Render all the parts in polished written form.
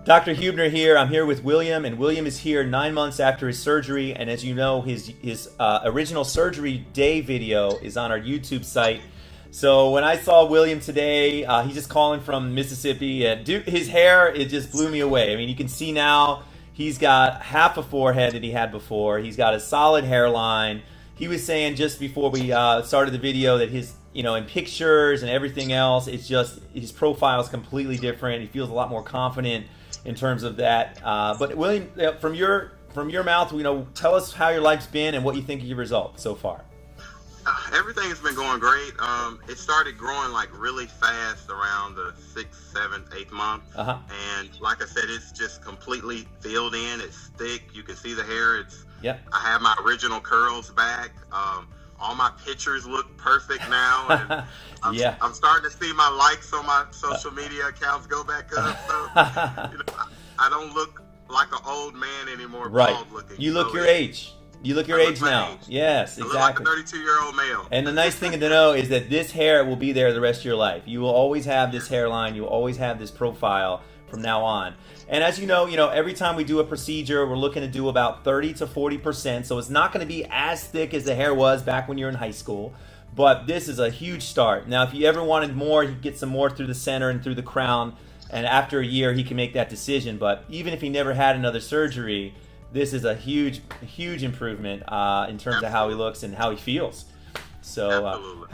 Dr. Hubner here. I'm here with William, and William is here 9 months after his surgery. And as you know, his original surgery day video is on our YouTube site. So when I saw William today, he's just calling from Mississippi, and his hair, it just blew me away. I mean, you can see now he's got half a forehead that he had before. He's got a solid hairline. He was saying just before we started the video that his, in pictures and everything else, it's just his profile is completely different. He feels a lot more confident in terms of that. But William, from your mouth, tell us how your life's been and what you think of your results so far. Everything's been going great. It started growing like really fast around the 6th, 7th, 8th month. And like I said, it's just completely filled in. It's thick. You can see the hair. I have my original curls back. All my pictures look perfect now. And I'm starting to see my likes on my social media accounts go back up. So, I don't look like an old man anymore. Right. Bald looking. You look your age. You look your age now. Age. Yes, exactly. I look like a 32-year-old male. And the nice thing to know is that this hair will be there the rest of your life. You will always have this hairline. You will always have this profile from now on. And as you know, every time we do a procedure, we're looking to do about 30 to 40%. So it's not going to be as thick as the hair was back when you were in high school. But this is a huge start. Now, if you ever wanted more, you can get some more through the center and through the crown. And after a year, he can make that decision. But even if he never had another surgery, this is a huge improvement in terms of how he looks and how he feels. So,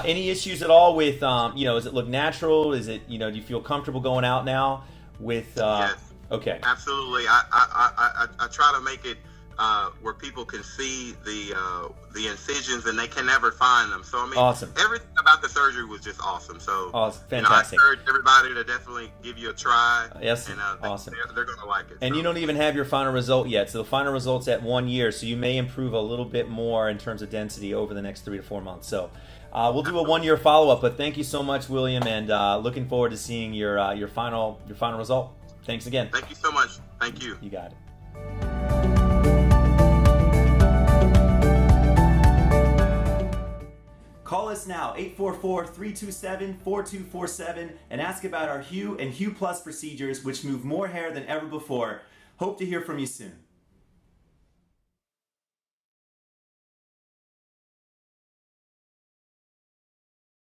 any issues at all with, does it look natural? Is it, do you feel comfortable going out now with? Yes. Okay. Absolutely. I try to make it where people can see the incisions and they can never find them. So I mean, awesome. Everything about the surgery was just awesome. So fantastic. I urge everybody to definitely give you a try. Yes. And awesome. They're going to like it. And you don't even have your final result yet. So the final result's at 1 year. So you may improve a little bit more in terms of density over the next 3 to 4 months. So we'll do a 1 year follow-up. But thank you so much, William, and looking forward to seeing your final result. Thanks again. Thank you so much. Thank you. You got it. Call us now, 844-327-4247, and ask about our Hue and Hue Plus procedures, which move more hair than ever before. Hope to hear from you soon.